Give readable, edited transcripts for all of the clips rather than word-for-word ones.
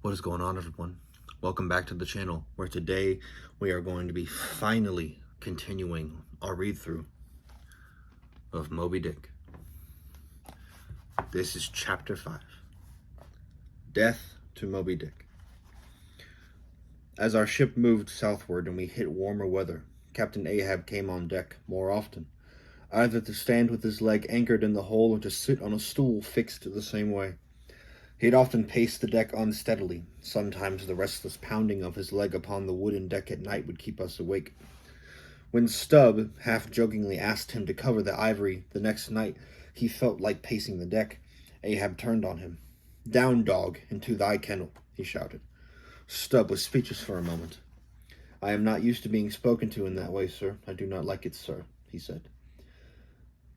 What is going on, everyone? Welcome back to the channel, where today we are going to be finally continuing our read-through of Moby Dick. This is Chapter 5, Death to Moby Dick. As our ship moved southward and we hit warmer weather, Captain Ahab came on deck more often, either to stand with his leg anchored in the hull or to sit on a stool fixed the same way. He'd often pace the deck unsteadily. Sometimes the restless pounding of his leg upon the wooden deck at night would keep us awake. When Stubb half-jokingly asked him to cover the ivory the next night he felt like pacing the deck, Ahab turned on him. "Down, dog, into thy kennel," he shouted. Stubb was speechless for a moment. "I am not used to being spoken to in that way, sir. I do not like it, sir," he said.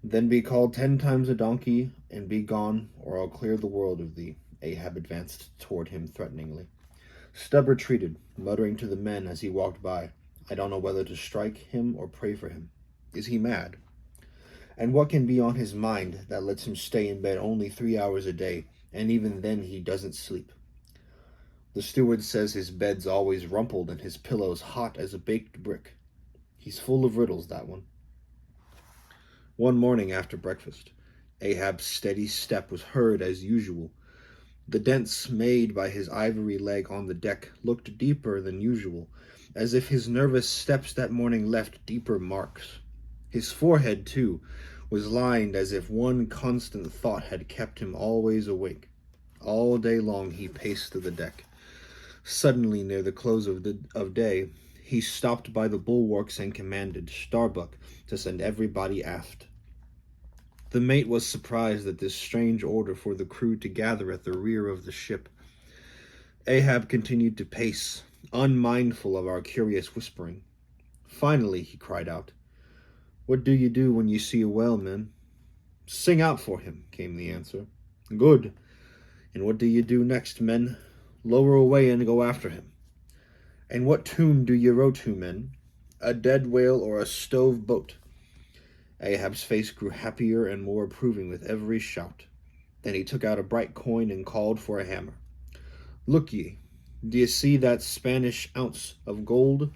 "Then be called 10 times a donkey, and be gone, or I'll clear the world of thee." Ahab advanced toward him threateningly. Stubb retreated, muttering to the men as he walked by, "I don't know whether to strike him or pray for him. Is he mad? And what can be on his mind that lets him stay in bed only 3 hours a day, and even then he doesn't sleep? The steward says his bed's always rumpled and his pillows hot as a baked brick. He's full of riddles, that one." One morning after breakfast, Ahab's steady step was heard as usual. The dents made by his ivory leg on the deck looked deeper than usual, as if his nervous steps that morning left deeper marks. His forehead, too, was lined as if one constant thought had kept him always awake. All day long he paced the deck. Suddenly, near the close of day, he stopped by the bulwarks and commanded Starbuck to send everybody aft. The mate was surprised at this strange order for the crew to gather at the rear of the ship. Ahab continued to pace, unmindful of our curious whispering. Finally, he cried out, "What do you do when you see a whale, men?" "Sing out for him," came the answer. "Good. And what do you do next, men?" "Lower away and go after him." "And what tune do you row to, men?" "A dead whale or a stove boat." Ahab's face grew happier and more approving with every shout. Then he took out a bright coin and called for a hammer. "Look ye, d'ye see that Spanish ounce of gold?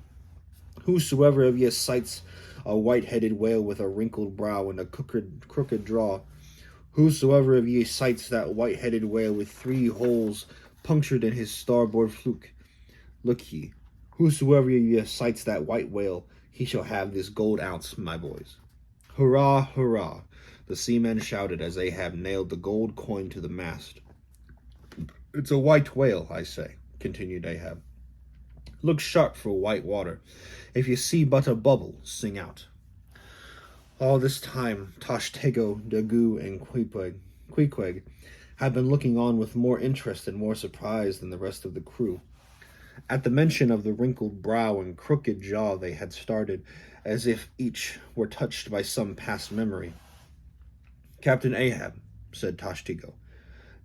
Whosoever of ye sights a white-headed whale with a wrinkled brow and a crooked jaw, whosoever of ye sights that white-headed whale with 3 holes punctured in his starboard fluke, look ye, whosoever of ye sights that white whale, he shall have this gold ounce, my boys." "Hurrah, hurrah!" the seamen shouted as Ahab nailed the gold coin to the mast. "It's a white whale, I say," continued Ahab. "Look sharp for white water. If you see but a bubble, sing out." All this time, Tashtego, Daggoo, and Queequeg had been looking on with more interest and more surprise than the rest of the crew. At the mention of the wrinkled brow and crooked jaw, they had started, as if each were touched by some past memory. "Captain Ahab," said Tashtego,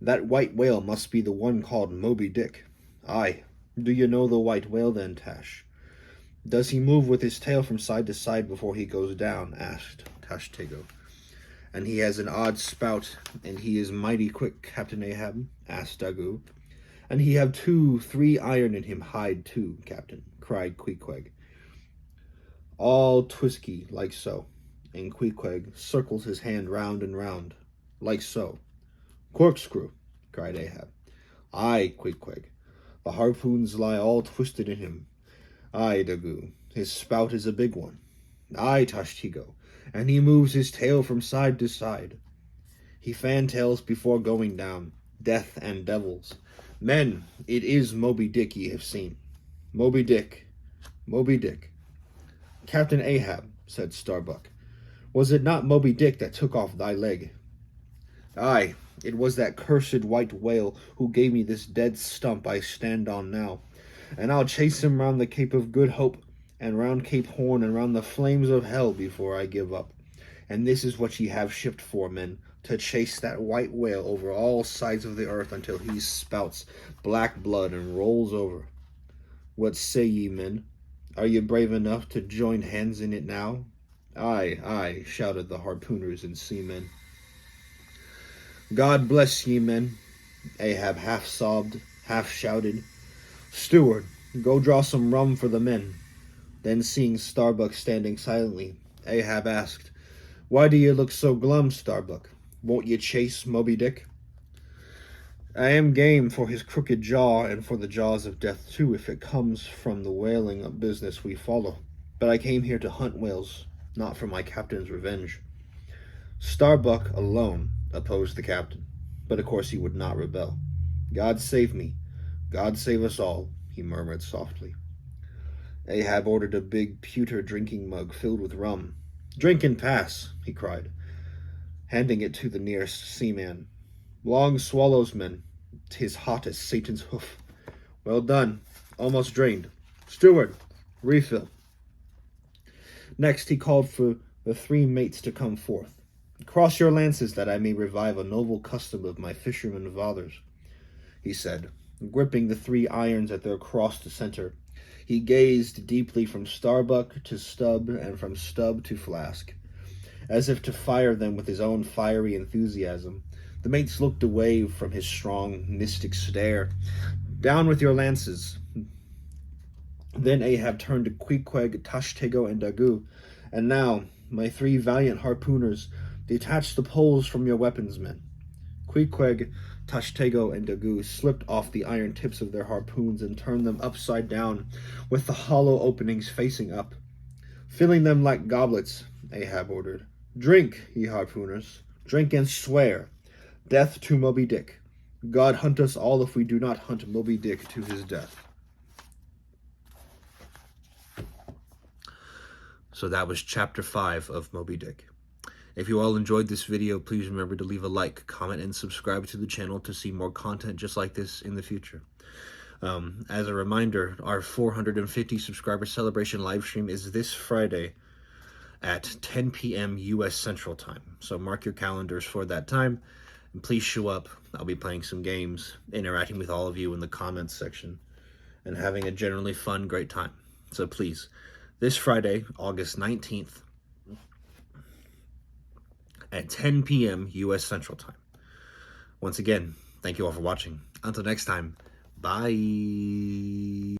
"that white whale must be the one called Moby Dick." "Aye. Do you know the white whale, then, Tash?" "Does he move with his tail from side to side before he goes down?" asked Tashtego. "And he has an odd spout, and he is mighty quick, Captain Ahab?" asked Daggoo. "And he have 2-3 iron in him hide, too, Captain," cried Queequeg. "All twisky, like so," and Queequeg circles his hand round and round, "like so." "Corkscrew," cried Ahab. "Aye, Queequeg, the harpoons lie all twisted in him." "Aye, Daggoo, his spout is a big one." "Aye, Tashtego, and he moves his tail from side to side." "He fantails before going down. Death and devils. Men, it is Moby Dick ye have seen. Moby Dick, Moby Dick." "Captain Ahab," said Starbuck, "was it not Moby Dick that took off thy leg?" "Aye, it was that cursed white whale who gave me this dead stump I stand on now, and I'll chase him round the Cape of Good Hope, and round Cape Horn, and round the flames of hell before I give up. And this is what ye have shipped for, men, to chase that white whale over all sides of the earth until he spouts black blood and rolls over. What say ye, men? Are ye brave enough to join hands in it now?" "Aye, aye," shouted the harpooners and seamen. "God bless ye, men," Ahab half sobbed, half shouted. "Steward, go draw some rum for the men." Then, seeing Starbuck standing silently, Ahab asked, "Why do you look so glum, Starbuck? Won't you chase Moby Dick?" "I am game for his crooked jaw and for the jaws of death too, if it comes from the whaling business we follow. But I came here to hunt whales, not for my captain's revenge." Starbuck alone opposed the captain, but of course he would not rebel. "God save me, God save us all," he murmured softly. Ahab ordered a big pewter drinking mug filled with rum. "Drink and pass," he cried, handing it to the nearest seaman. "Long swallows, men. 'Tis hot as Satan's hoof. Well done. Almost drained. Steward, refill." Next he called for the 3 mates to come forth. "Cross your lances that I may revive a noble custom of my fishermen fathers," he said, gripping the 3 irons at their crossed center. He gazed deeply from Starbuck to Stubb and from Stubb to Flask, as if to fire them with his own fiery enthusiasm. The mates looked away from his strong, mystic stare. "Down with your lances." Then Ahab turned to Queequeg, Tashtego, and Dagu. "And now, my 3 valiant harpooners, detach the poles from your weapons, men." Queequeg, Tashtego, and Dagu slipped off the iron tips of their harpoons and turned them upside down, with the hollow openings facing up. "Filling them like goblets," Ahab ordered. "Drink, ye harpooners, drink and swear. Death to Moby Dick. God hunt us all if we do not hunt Moby Dick to his death." So that was chapter 5 of Moby Dick. If you all enjoyed this video, please remember to leave a like, comment, and subscribe to the channel to see more content just like this in the future. As a reminder, our 450 subscriber celebration live stream is this Friday at 10 p.m. U.S. Central Time. So mark your calendars for that time, and please show up. I'll be playing some games, interacting with all of you in the comments section, and having a generally fun, great time. So please, this Friday, August 19th, at 10 p.m. U.S. Central Time. Once again, thank you all for watching. Until next time, bye.